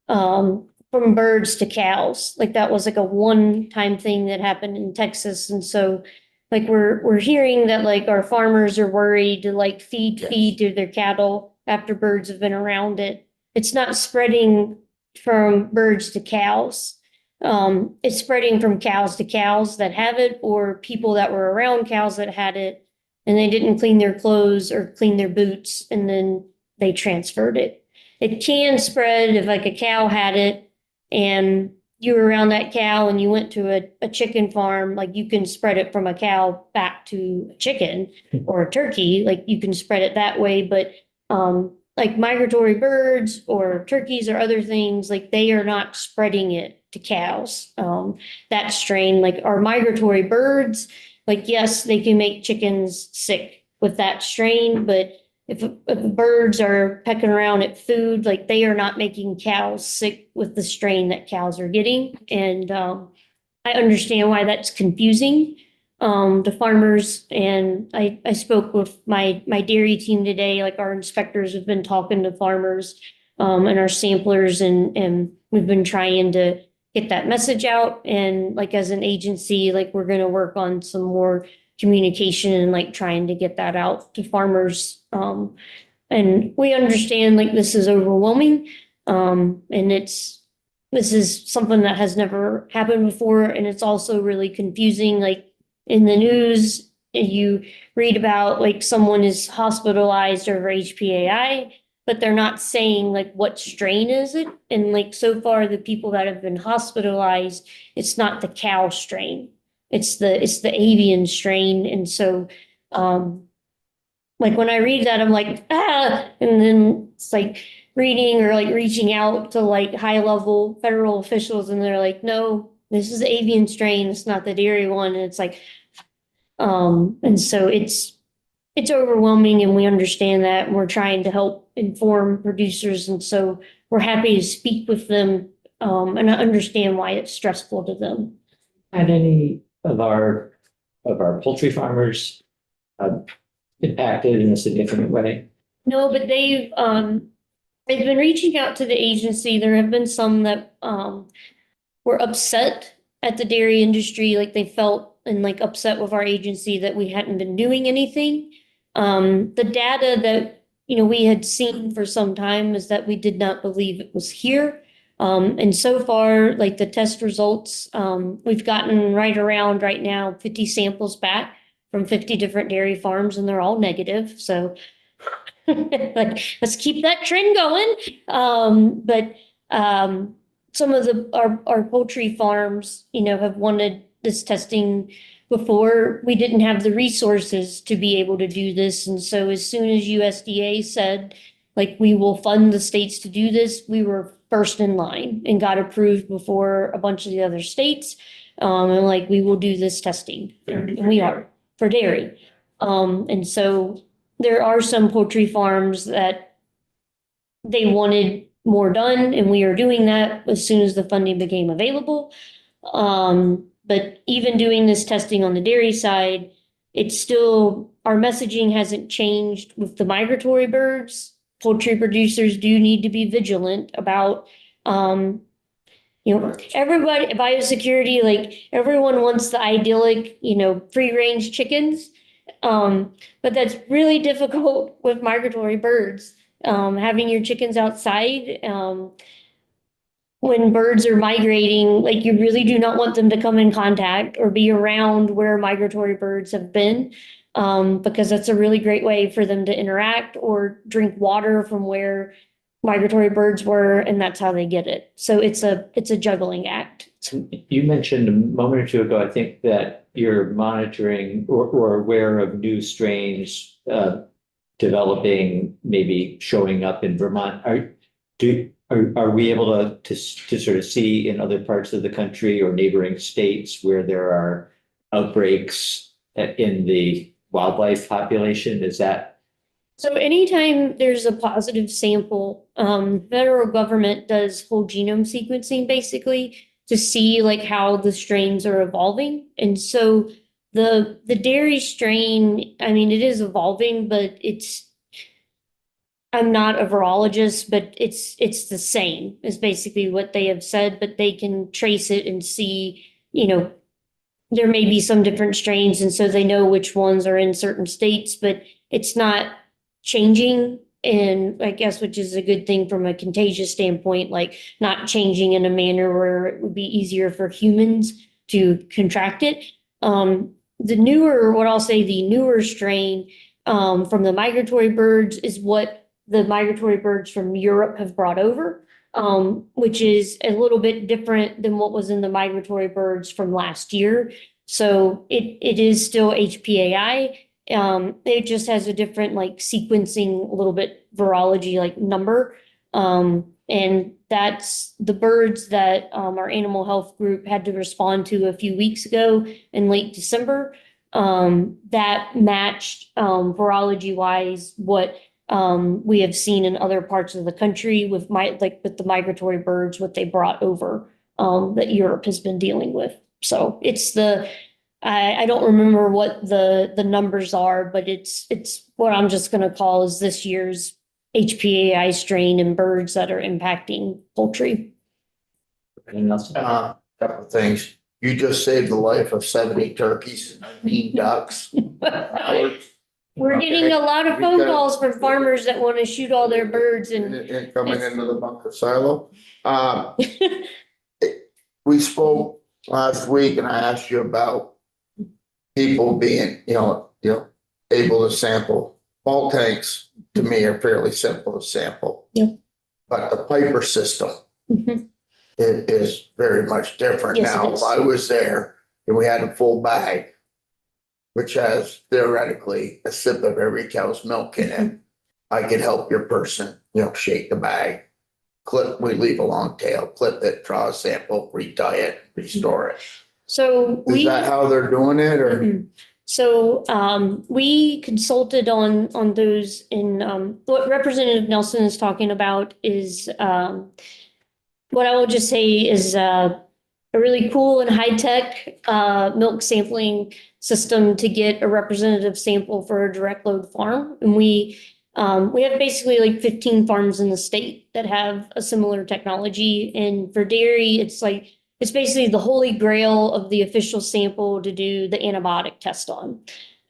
from birds to cows. Like that was like a one-time thing that happened in Texas. And so like we're hearing that like our farmers are worried to like feed to their cattle after birds have been around it. It's not spreading from birds to cows. It's spreading from cows to cows that have it, or people that were around cows that had it and they didn't clean their clothes or clean their boots, and then they transferred it. It can spread if like a cow had it and you were around that cow and you went to a chicken farm, like you can spread it from a cow back to a chicken or a turkey, like you can spread it that way. But like migratory birds or turkeys or other things, like they are not spreading it to cows. That strain, like our migratory birds, like yes, they can make chickens sick with that strain, but if birds are pecking around at food, like they are not making cows sick with the strain that cows are getting. And I understand why that's confusing to farmers. And I spoke with my dairy team today, like our inspectors have been talking to farmers and our samplers, and we've been trying to get that message out. And like as an agency, like we're going to work on some more communication and like trying to get that out to farmers. And we understand like this is overwhelming. And this is something that has never happened before. And it's also really confusing. Like in the news, you read about like someone is hospitalized over HPAI, but they're not saying like what strain is it. And like so far, the people that have been hospitalized, it's not the cow strain. It's the avian strain. And so like when I read that, I'm like, and then it's like reading or like reaching out to like high level federal officials, and they're like, no, this is the avian strain, it's not the dairy one. And it's like, and so it's overwhelming, and we understand that, and we're trying to help inform producers. And so we're happy to speak with them, and I understand why it's stressful to them. Had any of our poultry farmers impacted in a significant way? No, but they've been reaching out to the agency. There have been some that were upset at the dairy industry, like they felt and like upset with our agency that we hadn't been doing anything. The data that we had seen for some time is that we did not believe it was here. And so far, like the test results, we've gotten right around right now 50 samples back from 50 different dairy farms, and they're all negative. So like, let's keep that trend going. But some of our poultry farms, have wanted this testing before. We didn't have the resources to be able to do this. And so as soon as USDA said, like, we will fund the states to do this, we were first in line and got approved before a bunch of the other states. And like, we will do this testing, and we are for dairy. And so there are some poultry farms that they wanted more done, and we are doing that as soon as the funding became available. But even doing this testing on the dairy side, it's still, our messaging hasn't changed with the migratory birds. Poultry producers do need to be vigilant about, everybody, biosecurity, like everyone wants the idyllic, free range chickens. But that's really difficult with migratory birds. Having your chickens outside, when birds are migrating, like you really do not want them to come in contact or be around where migratory birds have been. because that's a really great way for them to interact or drink water from where migratory birds were, and that's how they get it. So it's a juggling act. You mentioned a moment or two ago, I think that you're monitoring or aware of new strains developing, maybe showing up in Vermont. Are we able to sort of see in other parts of the country or neighboring states where there are outbreaks in the wildlife population? Is that? So anytime there's a positive sample, federal government does whole genome sequencing basically to see like how the strains are evolving. And so the dairy strain, I mean, it is evolving, but I'm not a virologist, but it's the same is basically what they have said, but they can trace it and see, there may be some different strains, and so they know which ones are in certain states, but it's not changing. And I guess, which is a good thing from a contagious standpoint, like not changing in a manner where it would be easier for humans to contract it. The newer strain from the migratory birds is what the migratory birds from Europe have brought over, which is a little bit different than what was in the migratory birds from last year. So it is still HPAI. It just has a different like sequencing, a little bit virology like number. And that's the birds that our animal health group had to respond to a few weeks ago in late December. That matched virology wise what we have seen in other parts of the country with with the migratory birds, what they brought over that Europe has been dealing with. So it's I don't remember what the numbers are, but it's what I'm just going to call is this year's HPAI strain in birds that are impacting poultry. Anything else? Couple of things. You just saved the life of 70 turkeys and 19 ducks. We're getting a lot of phone calls from farmers that want to shoot all their birds and And coming into the bunker silo. We spoke last week and I asked you about people being, able to sample. Ball tanks to me are fairly simple to sample. Yep. But the Piper system Mhm. it is very much different Yes, it now. is. If I was there and we had a full bag, which has theoretically a sip of every cow's milk in it, I could help your person, shake the bag, we leave a long tail, clip it, draw a sample, retie it, restore it. So Is that how they're doing it or? Mhm. So we consulted on those in what Representative Nelson is talking about is what I will just say is a really cool and high-tech milk sampling system to get a representative sample for a direct load farm. And we have basically like 15 farms in the state that have a similar technology. And for dairy, it's basically the holy grail of the official sample to do the antibiotic test on.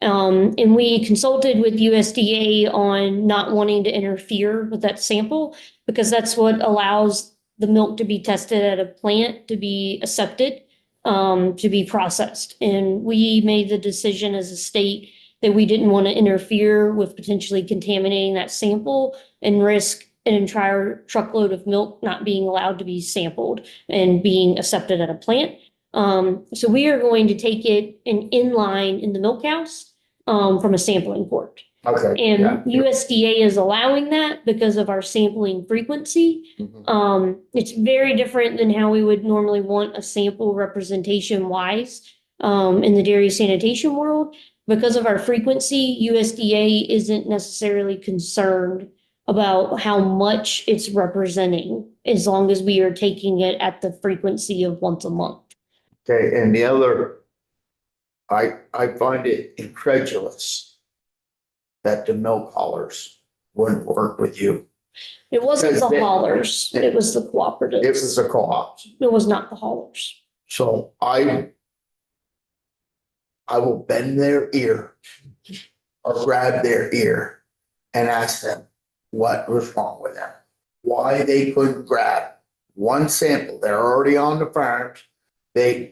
And we consulted with USDA on not wanting to interfere with that sample because that's what allows the milk to be tested at a plant to be accepted, to be processed. And we made the decision as a state that we didn't want to interfere with potentially contaminating that sample and risk an entire truckload of milk not being allowed to be sampled and being accepted at a plant. So we are going to take it and inline in the milk house from a sampling port. Okay. And USDA is allowing that because of our sampling frequency. Mhm. It's very different than how we would normally want a sample representation wise in the dairy sanitation world. Because of our frequency, USDA isn't necessarily concerned about how much it's representing as long as we are taking it at the frequency of once a month. Okay, and the other, I find it incredulous that the milk haulers wouldn't work with you. It wasn't the Because they- haulers, it was the cooperatives. It was the co-ops. It was not the haulers. So I will bend their ear or grab their ear and ask them what was wrong with them. Why they couldn't grab one sample. They're already on the farms. They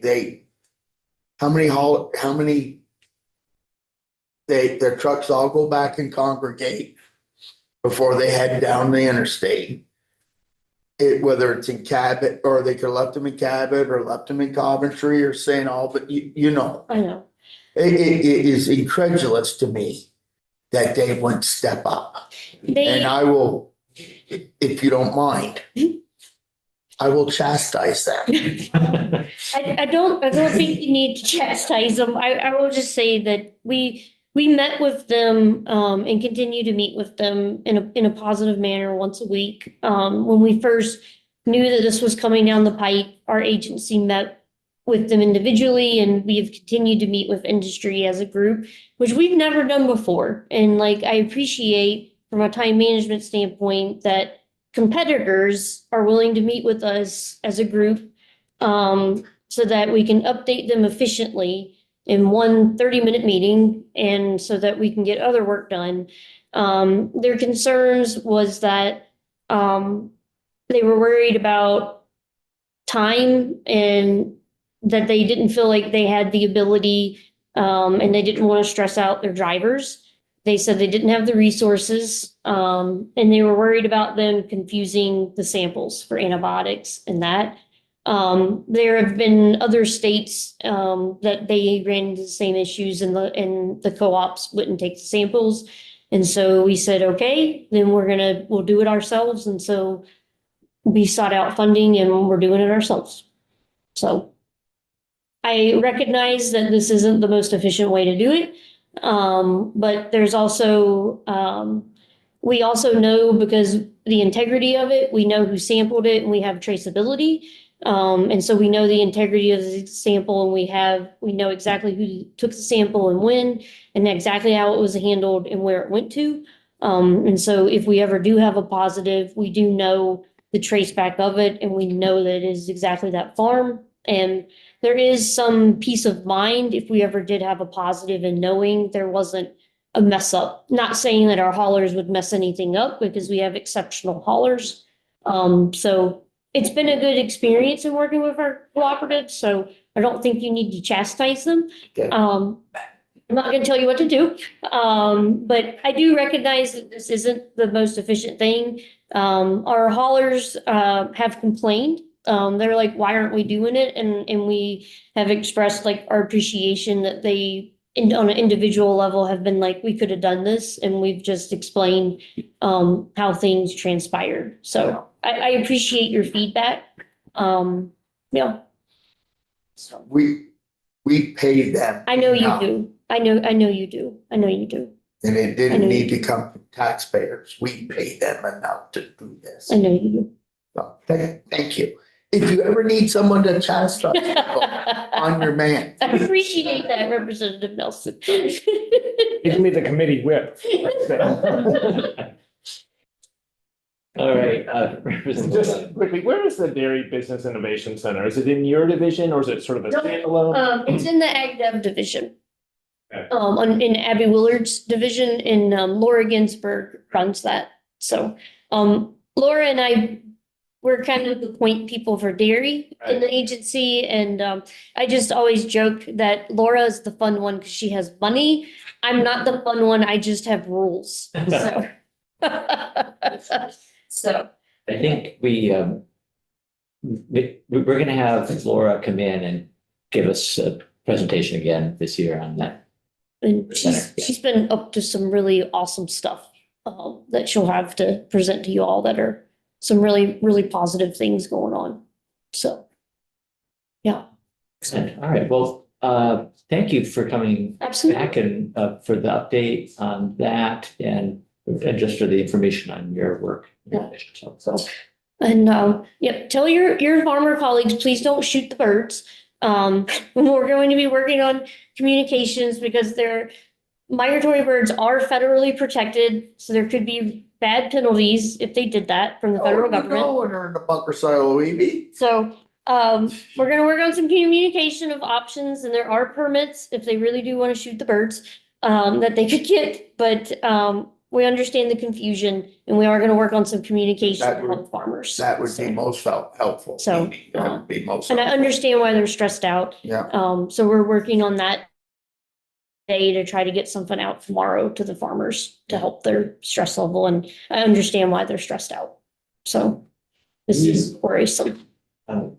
their trucks all go back and congregate before they head down the interstate. Whether it's in Cabot, or they could have left them in Cabot or left them in Coventry or St. Albert, you know. I know. It is incredulous to me that they wouldn't step up. And They, I will, if you don't mind, I will chastise them. I don't think you need to chastise them. I will just say that we met with them, and continue to meet with them in a positive manner once a week. When we first knew that this was coming down the pipe, our agency met with them individually, and we have continued to meet with industry as a group, which we've never done before. And like, I appreciate from a time management standpoint that competitors are willing to meet with us as a group, so that we can update them efficiently in one 30-minute meeting, and so that we can get other work done. Their concerns was that they were worried about time, and that they didn't feel like they had the ability, and they didn't want to stress out their drivers. They said they didn't have the resources, and they were worried about them confusing the samples for antibiotics and that. There have been other states that they ran into the same issues, and the co-ops wouldn't take the samples. And so we said, okay, then we'll do it ourselves. And so we sought out funding, and we're doing it ourselves. So I recognize that this isn't the most efficient way to do it. But there's also, we also know, because the integrity of it, we know who sampled it, and we have traceability. And so we know the integrity of the sample, and we know exactly who took the sample and when, and exactly how it was handled and where it went to. And so if we ever do have a positive, we do know the trace back of it, and we know that it is exactly that farm. And there is some peace of mind if we ever did have a positive, and knowing there wasn't a mess up. Not saying that our haulers would mess anything up, because we have exceptional haulers. So it's been a good experience in working with our cooperatives, so I don't think you need to chastise them. Okay. I'm not gonna tell you what to do. But I do recognize that this isn't the most efficient thing. Our haulers have complained. They're like, why aren't we doing it? And we have expressed like our appreciation that they, on an individual level, have been like, we could have done this, and we've just explained how things transpired. So I appreciate your feedback. Yeah. So We pay them. I know you enough, do. I know you do. I know you do. And it I didn't know need you to come from taxpayers. We pay them enough to do this. I know you do. So, thank you. If you ever need someone to chastise, I'm your man. I appreciate that, Representative Nelson. Give me the committee whip. All right, Representative Just Dunn. quickly, where is the Dairy Business Innovation Center? Is it in your division, or is it sort of a No, standalone? It's in the Ag Dev division. Okay. In Abby Willard's division, and Laura Ginsburg runs that. So, Laura and I, we're kind of the point people for dairy in the agency. And, I just always joke that Laura is the fun one because she has money. I'm not the fun one. I just have rules. So. So, I think we're gonna have Laura come in and give us a presentation again this year on that. and she's been up to some really awesome stuff, that she'll have to present to you all, that are some really, really positive things going on. So, yeah, Excellent. All right, well, thank you for coming absolutely. back and for the update on that and just for the information on your work. So, and, yep, tell your farmer colleagues, please don't shoot the birds. We're going to be working on communications, because migratory birds are federally protected, so there could be bad penalties if they did that from the federal government. No, when they're in the bunker silo, we So, we're gonna work on some communication of options, and there are permits if they really do want to shoot the birds, that they could get, but, we understand the confusion, and we are gonna work on some communication That to would- help farmers. that would be most helpful. So, That would be most. And I helpful. understand why they're stressed out. Yeah. So we're working on that day to try to get something out tomorrow to the farmers to help their stress level. And I understand why they're stressed out. So this is worrisome. Um,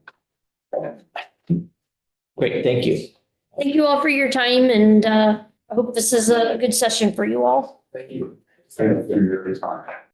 Great, thank you. Thank you all for your time and I hope this is a good session for you all. Thank you. Thank you for your time.